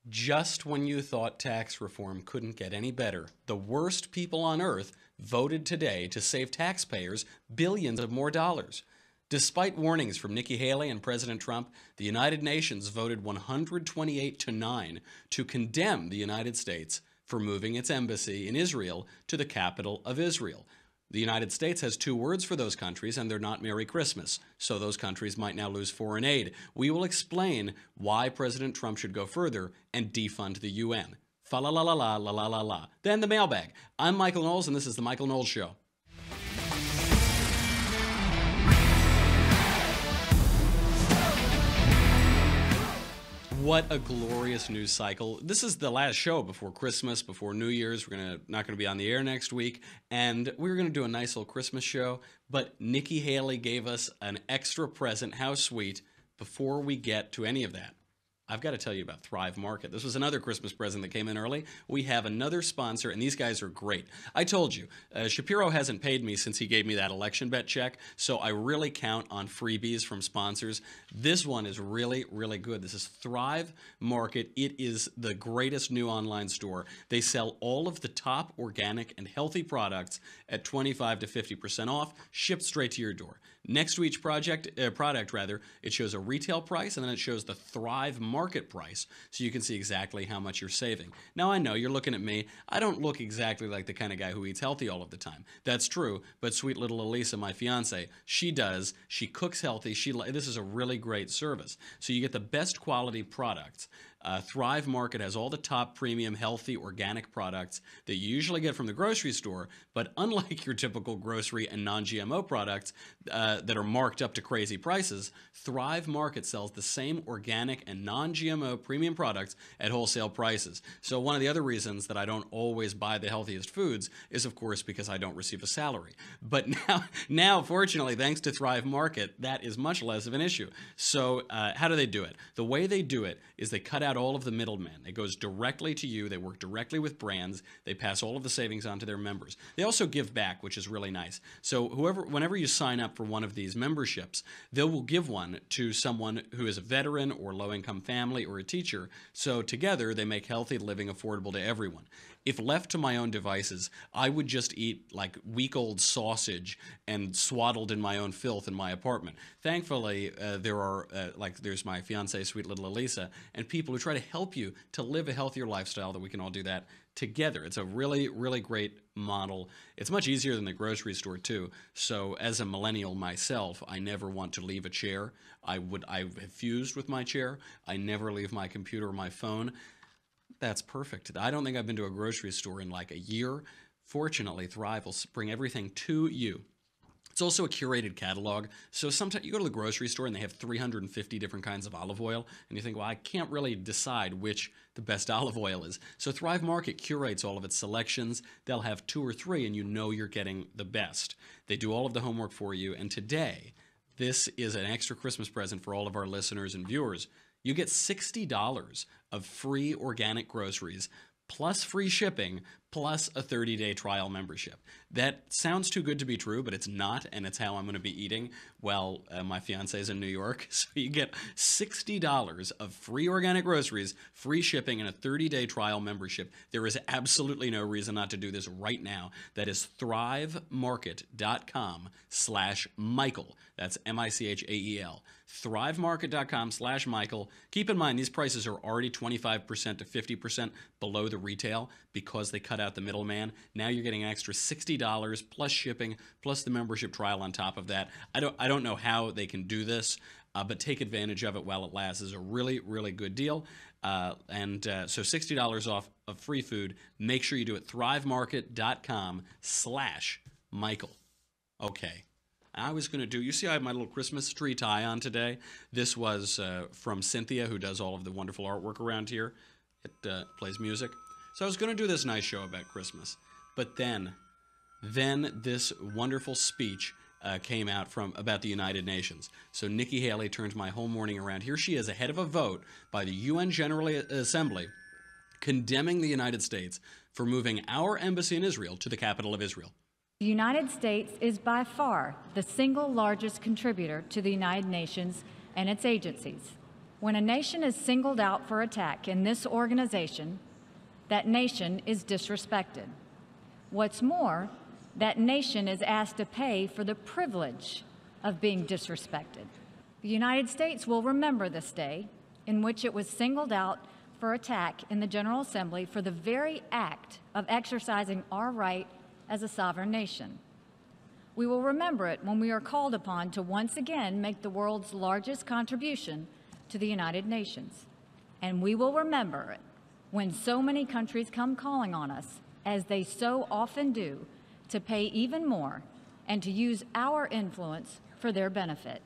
Just when you thought tax reform couldn't get any better, the worst people on earth voted today to save taxpayers billions of more dollars. Despite warnings from Nikki Haley and President Trump, the United Nations voted 128-9 to condemn the United States for moving its embassy in Israel to the capital of Israel. The United States has two words for those countries, and they're not Merry Christmas. So those countries might now lose foreign aid. We will explain why President Trump should go further and defund the UN. Fa la la la la la la la la. Then the mailbag. I'm Michael Knowles, and this is the Michael Knowles Show. What a glorious news cycle. This is the last show before Christmas, before New Year's. We're not going to be on the air next week, and we're going to do a nice little Christmas show, but Nikki Haley gave us an extra present. How sweet. Before we get to any of that, I've got to tell you about Thrive Market. This was another Christmas present that came in early. We have another sponsor, and these guys are great. I told you, Shapiro hasn't paid me since he gave me that election bet check, so I really count on freebies from sponsors. This one is really, really good. This is Thrive Market. It is the greatest new online store. They sell all of the top organic and healthy products at 25 to 50% off, shipped straight to your door. Next to each product, it shows a retail price, and then it shows the Thrive market price, so you can see exactly how much you're saving. Now, I know you're looking at me. I don't look exactly like the kind of guy who eats healthy all of the time. That's true, but sweet little Elisa, my fiance, she does. She cooks healthy. This is a really great service. So you get the best quality products. Thrive Market has all the top premium, healthy, organic products that you usually get from the grocery store, but unlike your typical grocery and non-GMO products that are marked up to crazy prices, Thrive Market sells the same organic and non-GMO premium products at wholesale prices. So one of the other reasons that I don't always buy the healthiest foods is, of course, because I don't receive a salary. But now, fortunately, thanks to Thrive Market, that is much less of an issue. So how do they do it? The way they do it is they cut out all of the middlemen. It goes directly to you. They work directly with brands. They pass all of the savings on to their members. They also give back, which is really nice. So whenever you sign up for one of these memberships, they will give one to someone who is a veteran or low-income family or a teacher. So together, they make healthy living affordable to everyone. If left to my own devices, I would just eat like week-old sausage and swaddled in my own filth in my apartment. Thankfully, there's my fiance, sweet little Elisa, and people who try to help you to live a healthier lifestyle, that we can all do that together. It's a really, really great model. It's much easier than the grocery store too. So as a millennial myself, I never want to leave a chair. I have fused with my chair. I never leave my computer or my phone. That's perfect. I don't think I've been to a grocery store in like a year. Fortunately, Thrive will bring everything to you. It's also a curated catalog. So sometimes you go to the grocery store and they have 350 different kinds of olive oil, and you think, well, I can't really decide which the best olive oil is. So Thrive Market curates all of its selections. They'll have 2 or 3, and you know you're getting the best. They do all of the homework for you, and today, this is an extra Christmas present for all of our listeners and viewers. You get $60 of free organic groceries, plus free shipping, plus a 30-day trial membership. That sounds too good to be true, but it's not, and it's how I'm going to be eating while my fiance is in New York. So you get $60 of free organic groceries, free shipping, and a 30-day trial membership. There is absolutely no reason not to do this right now. That is thrivemarket.com/Michael. That's Michael. thrivemarket.com/Michael. Keep in mind, these prices are already 25% to 50% below the retail because they cut out the middleman. Now you're getting an extra $60 plus shipping, plus the membership trial on top of that. I don't know how they can do this, but take advantage of it while it lasts. Is a really, really good deal. So $60 off of free food. Make sure you do it. thrivemarket.com/Michael. Okay. I was going to do, you see I have my little Christmas tree tie on today. This was from Cynthia, who does all of the wonderful artwork around here. It plays music. So I was going to do this nice show about Christmas. But then this wonderful speech came out about the United Nations. So Nikki Haley turned my whole morning around. Here she is ahead of a vote by the UN General Assembly condemning the United States for moving our embassy in Israel to the capital of Israel. The United States is by far the single largest contributor to the United Nations and its agencies. When a nation is singled out for attack in this organization, that nation is disrespected. What's more, that nation is asked to pay for the privilege of being disrespected. The United States will remember this day in which it was singled out for attack in the General Assembly for the very act of exercising our right as a sovereign nation. We will remember it when we are called upon to once again make the world's largest contribution to the United Nations. And we will remember it when so many countries come calling on us, as they so often do, to pay even more and to use our influence for their benefit.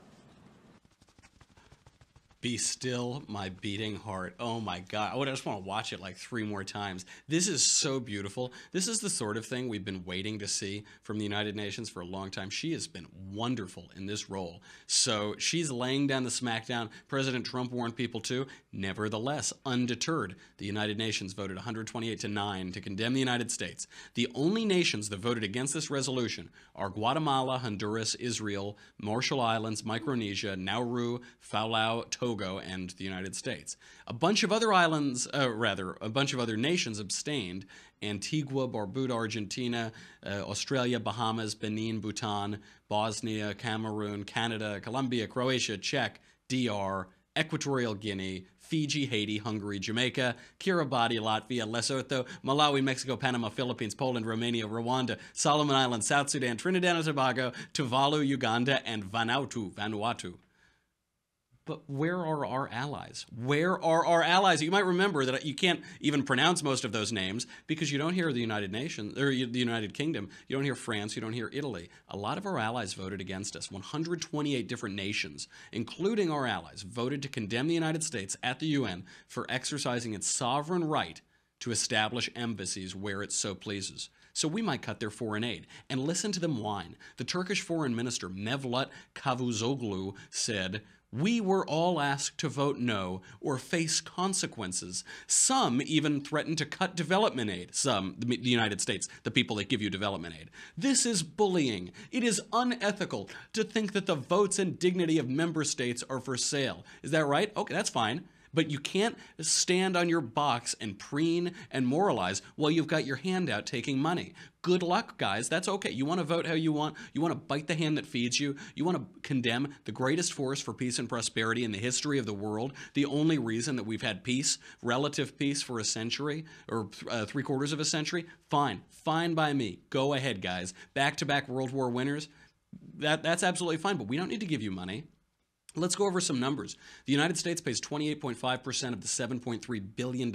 Be still, my beating heart. Oh my God. I just want to watch it like 3 more times. This is so beautiful. This is the sort of thing we've been waiting to see from the United Nations for a long time. She has been wonderful in this role. So she's laying down the smackdown. President Trump warned people to. Nevertheless, undeterred, the United Nations voted 128-9 to condemn the United States. The only nations that voted against this resolution are Guatemala, Honduras, Israel, Marshall Islands, Micronesia, Nauru, Palau, Togo, and the United States. A bunch of other nations abstained: Antigua, Barbuda, Argentina, Australia, Bahamas, Benin, Bhutan, Bosnia, Cameroon, Canada, Colombia, Croatia, Czech, DR, Equatorial Guinea, Fiji, Haiti, Hungary, Jamaica, Kiribati, Latvia, Lesotho, Malawi, Mexico, Panama, Philippines, Poland, Romania, Rwanda, Solomon Islands, South Sudan, Trinidad and Tobago, Tuvalu, Uganda, and Vanuatu. But where are our allies? Where are our allies? You might remember that you can't even pronounce most of those names because you don't hear the United Nations or the United Kingdom. You don't hear France. You don't hear Italy. A lot of our allies voted against us. 128 different nations, including our allies, voted to condemn the United States at the UN for exercising its sovereign right to establish embassies where it so pleases. So we might cut their foreign aid. And listen to them whine. The Turkish Foreign Minister Mevlut Cavusoglu said, "We were all asked to vote no or face consequences. Some even threatened to cut development aid." Some, the United States, the people that give you development aid. "This is bullying. It is unethical to think that the votes and dignity of member states are for sale." Is that right? Okay, that's fine. But you can't stand on your box and preen and moralize while you've got your hand out taking money. Good luck, guys. That's okay. You want to vote how you want. You want to bite the hand that feeds you. You want to condemn the greatest force for peace and prosperity in the history of the world. The only reason that we've had peace, relative peace, for a century or 3/4 of a century. Fine. Fine by me. Go ahead, guys. Back-to-back World War winners. That's absolutely fine, but we don't need to give you money. Let's go over some numbers. The United States pays 28.5% of the $7.3 billion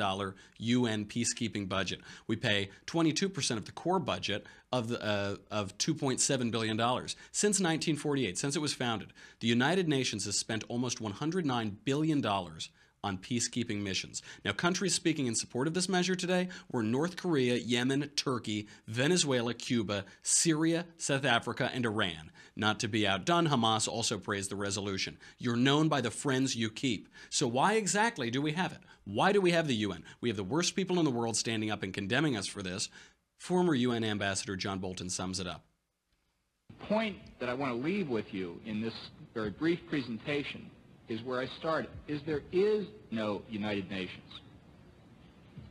UN peacekeeping budget. We pay 22% of the core budget of $2.7 billion. Since 1948, since it was founded, the United Nations has spent almost $109 billion on peacekeeping missions. Now, countries speaking in support of this measure today were North Korea, Yemen, Turkey, Venezuela, Cuba, Syria, South Africa, and Iran. Not to be outdone, Hamas also praised the resolution. You're known by the friends you keep. So why exactly do we have it? Why do we have the UN? We have the worst people in the world standing up and condemning us for this. Former UN Ambassador John Bolton sums it up. The point that I want to leave with you in this very brief presentation is where I started, is there is no United Nations.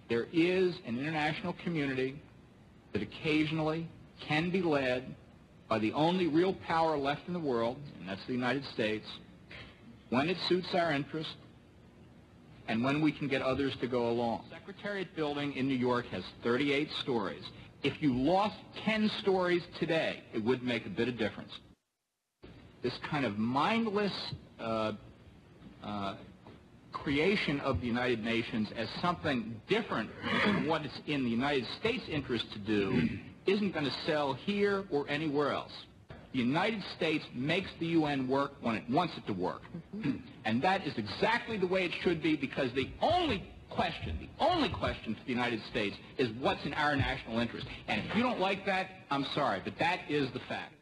There is an international community that occasionally can be led by the only real power left in the world, and that's the United States, when it suits our interest and when we can get others to go along. The Secretariat building in New York has 38 stories. If you lost 10 stories today, it would make a bit of difference. This kind of mindless creation of the United Nations as something different than what it's in the United States' interest to do isn't going to sell here or anywhere else. The United States makes the UN work when it wants it to work. And that is exactly the way it should be, because the only question for the United States is what's in our national interest. And if you don't like that, I'm sorry, but that is the fact.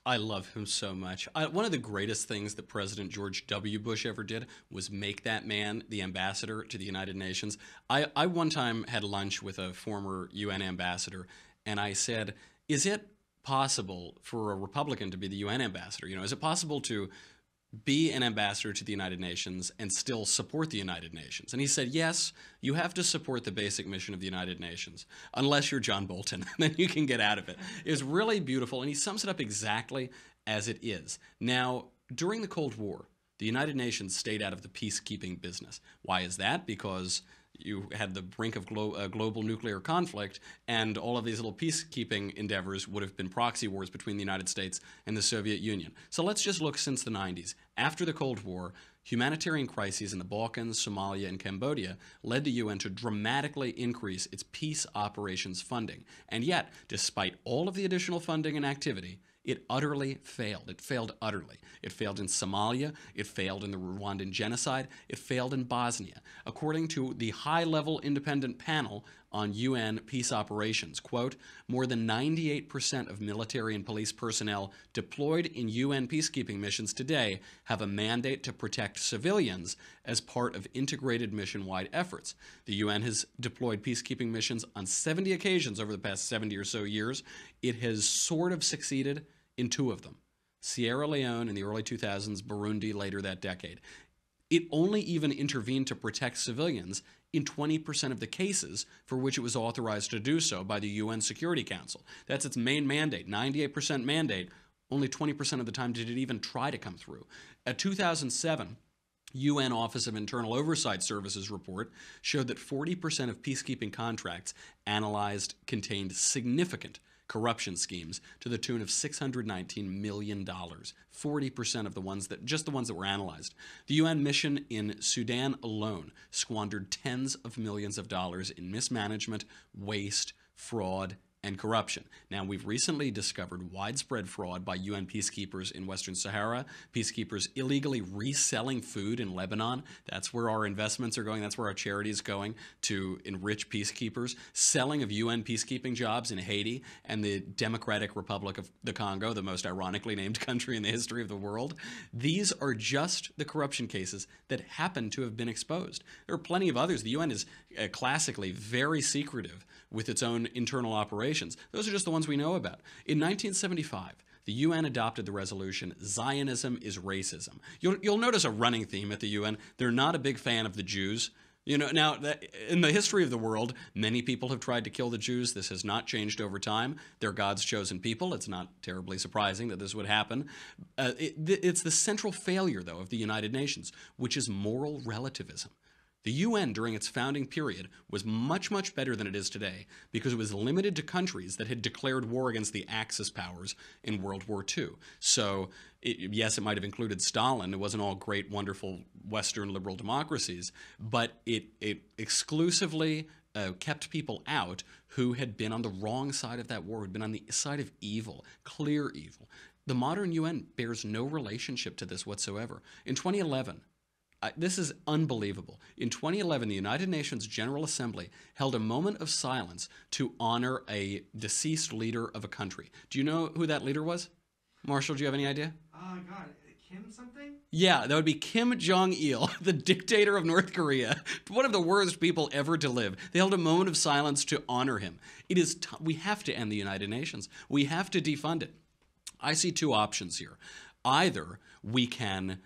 I love him so much. One of the greatest things that President George W. Bush ever did was make that man the ambassador to the United Nations. I one time had lunch with a former UN ambassador, and I said, is it possible for a Republican to be the UN ambassador? You know, is it possible to be an ambassador to the United Nations and still support the United Nations? And he said, yes, you have to support the basic mission of the United Nations, unless you're John Bolton, then you can get out of it. It was really beautiful, and he sums it up exactly as it is. Now, during the Cold War, the United Nations stayed out of the peacekeeping business. Why is that? Because you had the brink of global nuclear conflict, and all of these little peacekeeping endeavors would have been proxy wars between the United States and the Soviet Union. So let's just look since the 90s. After the Cold War, humanitarian crises in the Balkans, Somalia, and Cambodia led the UN to dramatically increase its peace operations funding. And yet, despite all of the additional funding and activity, it utterly failed. It failed utterly. It failed in Somalia. It failed in the Rwandan genocide. It failed in Bosnia. According to the high-level independent panel on UN peace operations, quote, more than 98% of military and police personnel deployed in UN peacekeeping missions today have a mandate to protect civilians as part of integrated mission-wide efforts. The UN has deployed peacekeeping missions on 70 occasions over the past 70 or so years. It has sort of succeeded in 2 of them. Sierra Leone in the early 2000s, Burundi later that decade. It only even intervened to protect civilians in 20% of the cases for which it was authorized to do so by the UN Security Council. That's its main mandate, 98% mandate. Only 20% of the time did it even try to come through. A 2007 UN Office of Internal Oversight Services report showed that 40% of peacekeeping contracts analyzed contained significant corruption schemes to the tune of $619 million. 40% of the ones that were analyzed. The UN mission in Sudan alone squandered tens of millions of dollars in mismanagement, waste, fraud, and corruption. Now, we've recently discovered widespread fraud by UN peacekeepers in Western Sahara, peacekeepers illegally reselling food in Lebanon. That's where our investments are going. That's where our charity is going, to enrich peacekeepers. Selling of UN peacekeeping jobs in Haiti and the Democratic Republic of the Congo, the most ironically named country in the history of the world. These are just the corruption cases that happen to have been exposed. There are plenty of others. The UN is classically very secretive with its own internal operations. Those are just the ones we know about. In 1975, the UN adopted the resolution, Zionism is racism. You'll notice a running theme at the UN. They're not a big fan of the Jews. Now, in the history of the world, many people have tried to kill the Jews. This has not changed over time. They're God's chosen people. It's not terribly surprising that this would happen. It's the central failure, though, of the United Nations, which is moral relativism. The UN during its founding period was much, much better than it is today because it was limited to countries that had declared war against the Axis powers in World War II. So, yes, it might have included Stalin. It wasn't all great, wonderful Western liberal democracies, but it exclusively kept people out who had been on the wrong side of that war, who had been on the side of evil, clear evil. The modern UN bears no relationship to this whatsoever. In 2011, this is unbelievable. In 2011, the United Nations General Assembly held a moment of silence to honor a deceased leader of a country. Do you know who that leader was? Marshall, do you have any idea? God, Kim something? Yeah, that would be Kim Jong-il, the dictator of North Korea, one of the worst people ever to live. They held a moment of silence to honor him. We have to end the United Nations. We have to defund it. I see 2 options here. Either we can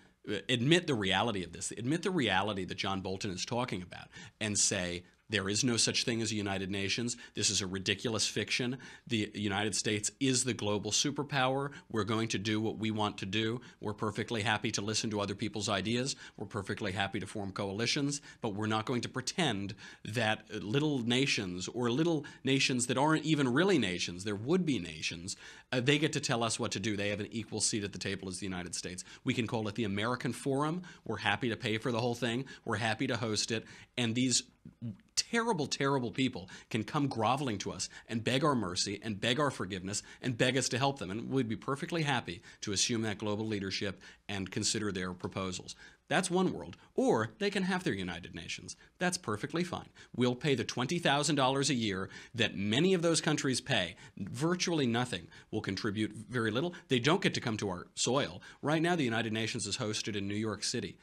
admit the reality of this, admit the reality that John Bolton is talking about, and say, there is no such thing as a United Nations. This is a ridiculous fiction. The United States is the global superpower. We're going to do what we want to do. We're perfectly happy to listen to other people's ideas. We're perfectly happy to form coalitions, but we're not going to pretend that little nations or little nations that aren't even really nations, they're would-be nations, they get to tell us what to do. They have an equal seat at the table as the United States. We can call it the American Forum. We're happy to pay for the whole thing. We're happy to host it. And these terrible, terrible people can come groveling to us and beg our mercy and beg our forgiveness and beg us to help them. And we'd be perfectly happy to assume that global leadership and consider their proposals. That's one world. Or they can have their United Nations. That's perfectly fine. We'll pay the $20,000 a year that many of those countries pay. Virtually nothing will contribute, very little. They don't get to come to our soil. Right now, the United Nations is hosted in New York City.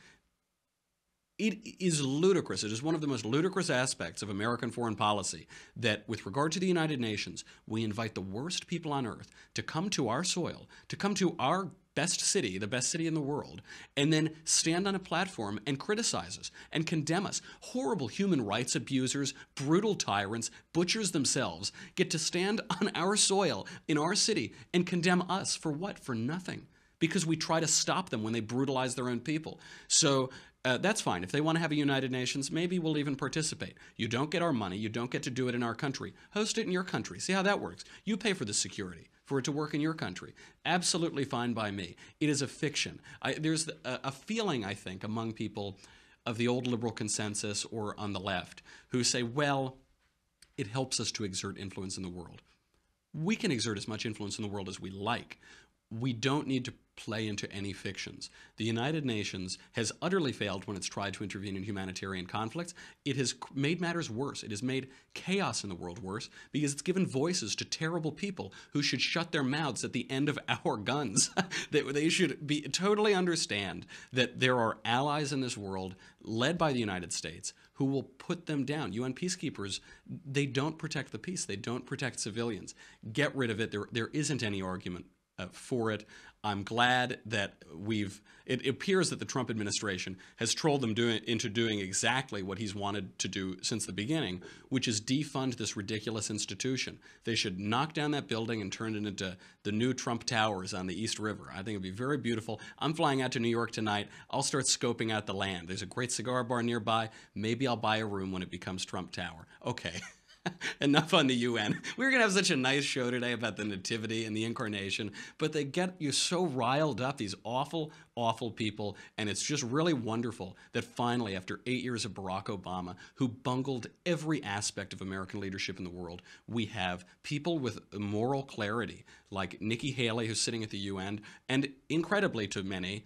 It is ludicrous. It is one of the most ludicrous aspects of American foreign policy that, with regard to the United Nations, we invite the worst people on earth to come to our soil, to come to our best city, the best city in the world, and then stand on a platform and criticize us and condemn us. Horrible human rights abusers, brutal tyrants, butchers themselves get to stand on our soil in our city and condemn us for what? For nothing. Because we try to stop them when they brutalize their own people. So that's fine. If they want to have a United Nations, maybe we'll even participate. You don't get our money. You don't get to do it in our country. Host it in your country. See how that works. You pay for the security for it to work in your country. Absolutely fine by me. It is a fiction. There's a feeling, I think, among people of the old liberal consensus or on the left who say, well, it helps us to exert influence in the world. We can exert as much influence in the world as we like. We don't need to play into any fictions. The United Nations has utterly failed when it's tried to intervene in humanitarian conflicts. It has made matters worse. It has made chaos in the world worse because it's given voices to terrible people who should shut their mouths at the end of our guns. They should totally understand that there are allies in this world led by the United States who will put them down. UN peacekeepers, they don't protect the peace. They don't protect civilians. Get rid of it. There isn't any argument for it. I'm glad that it appears that the Trump administration has trolled them into doing exactly what he's wanted to do since the beginning, which is defund this ridiculous institution. They should knock down that building and turn it into the new Trump Towers on the East River. I think it'd be very beautiful. I'm flying out to New York tonight. I'll start scoping out the land. There's a great cigar bar nearby. Maybe I'll buy a room when it becomes Trump Tower. Okay. Enough on the UN. We were going to have such a nice show today about the Nativity and the Incarnation, but they get you so riled up, these awful, awful people, and it's just really wonderful that finally, after 8 years of Barack Obama, who bungled every aspect of American leadership in the world, we have people with moral clarity, like Nikki Haley, who's sitting at the UN, and incredibly to many,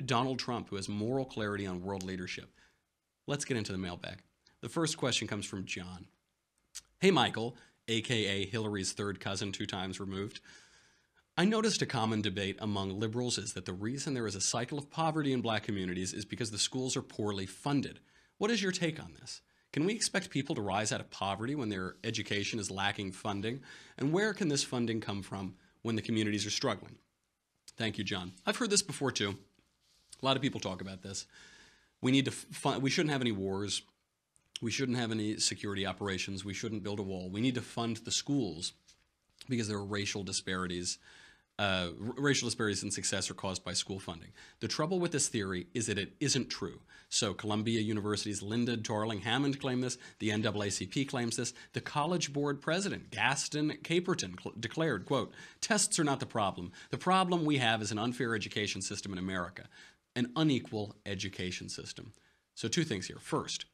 Donald Trump, who has moral clarity on world leadership. Let's get into the mailbag. The first question comes from John. Hey, Michael, a.k.a. Hillary's third cousin 2 times removed. I noticed a common debate among liberals is that the reason there is a cycle of poverty in black communities is because the schools are poorly funded. What is your take on this? Can we expect people to rise out of poverty when their education is lacking funding? And where can this funding come from when the communities are struggling? Thank you, John. I've heard this before, too. A lot of people talk about this. We shouldn't have any wars. We shouldn't have any security operations. We shouldn't build a wall. We need to fund the schools because there are racial disparities. Racial disparities in success are caused by school funding. The trouble with this theory is that it isn't true. So Columbia University's Linda Darling Hammond claimed this. The NAACP claims this. The College Board president, Gaston Caperton, declared, quote, tests are not the problem. The problem we have is an unfair education system in America, an unequal education system. So 2 things here. First,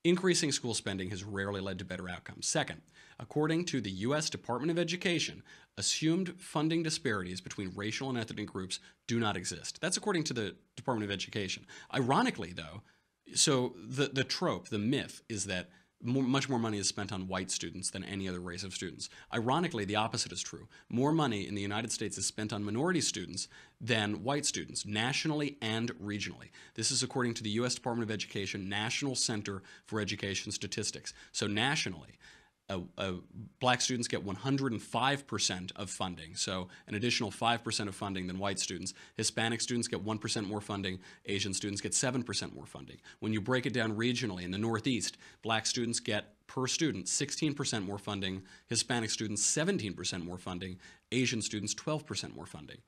increasing school spending has rarely led to better outcomes. Second, according to the U.S. Department of Education, assumed funding disparities between racial and ethnic groups do not exist. That's according to the Department of Education. Ironically, though, so the trope, the myth, is that much more money is spent on white students than any other race of students. Ironically, the opposite is true. More money in the United States is spent on minority students than white students, nationally and regionally. This is according to the U.S. Department of Education National Center for Education Statistics. So nationally, black students get 105% of funding, so an additional 5% of funding than white students. Hispanic students get 1% more funding. Asian students get 7% more funding. When you break it down regionally, in the Northeast, black students get, per student, 16% more funding. Hispanic students, 17% more funding. Asian students, 12% more funding.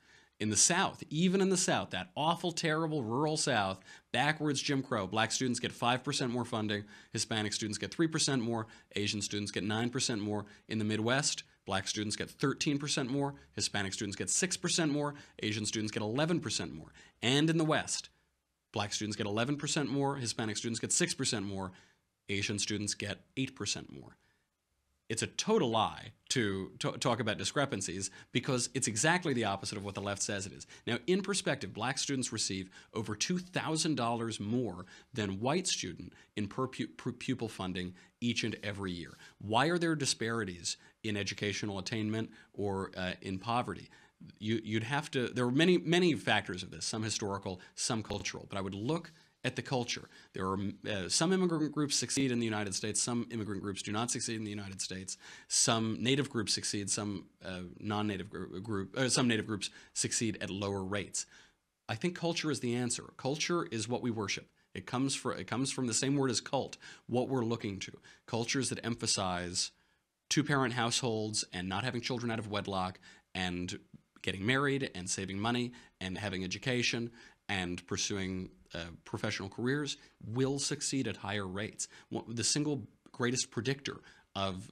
In the South, even in the South, that awful, terrible rural South, backwards Jim Crow, black students get 5% more funding, Hispanic students get 3% more, Asian students get 9% more. In the Midwest, black students get 13% more, Hispanic students get 6% more, Asian students get 11% more. And in the West, black students get 11% more, Hispanic students get 6% more, Asian students get 8% more. It's a total lie to talk about discrepancies because it's exactly the opposite of what the left says it is. Now, in perspective, black students receive over $2,000 more than white student in per pupil funding each and every year. Why are there disparities in educational attainment or in poverty? You'd have to, there are many factors of this, some historical, some cultural, but I would look at the culture. There are some immigrant groups succeed in the United States, some immigrant groups do not succeed in the United States. Some native groups succeed, some some native groups succeed at lower rates. I think culture is the answer. Culture is what we worship. It comes from the same word as cult, what we're looking to. Cultures that emphasize two-parent households and not having children out of wedlock and getting married and saving money and having education and pursuing professional careers will succeed at higher rates. The single greatest predictor of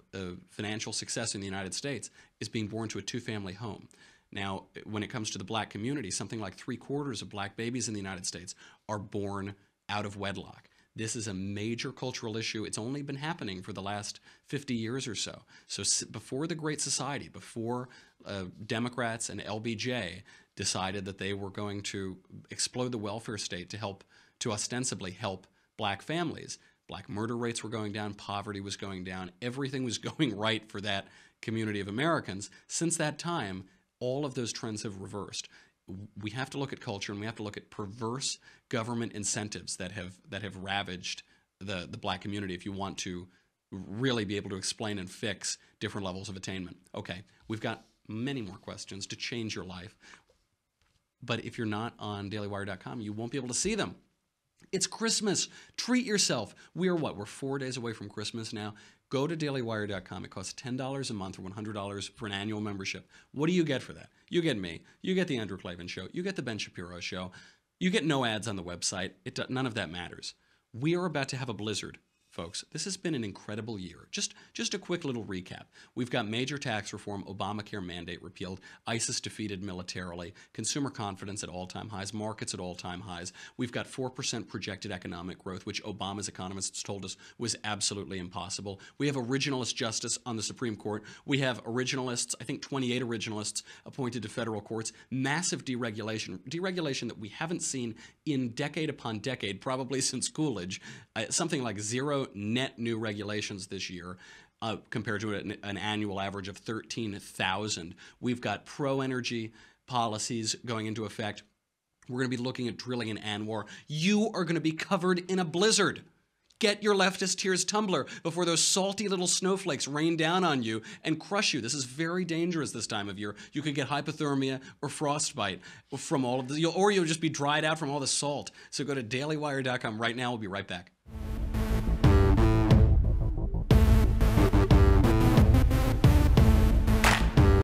financial success in the United States is being born to a two-family home. Now, when it comes to the black community, something like 3/4 of black babies in the United States are born out of wedlock. This is a major cultural issue. It's only been happening for the last 50 years or so. So before the Great Society, before Democrats and LBJ decided that they were going to explode the welfare state to ostensibly help black families, black murder rates were going down, poverty was going down, everything was going right for that community of Americans. Since that time, all of those trends have reversed. We have to look at culture, and we have to look at perverse government incentives that have ravaged the black community if you want to really be able to explain and fix different levels of attainment. Okay, we've got many more questions to change your life, but if you're not on dailywire.com, you won't be able to see them. It's Christmas. Treat yourself. We're 4 days away from Christmas now. Go to dailywire.com. It costs $10 a month or $100 for an annual membership. What do you get for that? You get me. You get the Andrew Klavan Show. You get the Ben Shapiro Show. You get no ads on the website. None of that matters. We are about to have a blizzard, folks. This has been an incredible year. Just a quick little recap. We've got major tax reform, Obamacare mandate repealed, ISIS defeated militarily, consumer confidence at all-time highs, markets at all-time highs. We've got 4% projected economic growth, which Obama's economists told us was absolutely impossible. We have originalist justice on the Supreme Court. We have originalists, I think 28 originalists appointed to federal courts. Massive deregulation that we haven't seen in decade upon decade, probably since Coolidge. Something like zero net new regulations this year compared to an annual average of 13,000. We've got pro-energy policies going into effect. We're going to be looking at drilling in ANWR. You are going to be covered in a blizzard. Get your leftist tears tumbler before those salty little snowflakes rain down on you and crush you. This is very dangerous this time of year. You could get hypothermia or frostbite from all of this, or you'll just be dried out from all the salt. So go to dailywire.com right now. We'll be right back.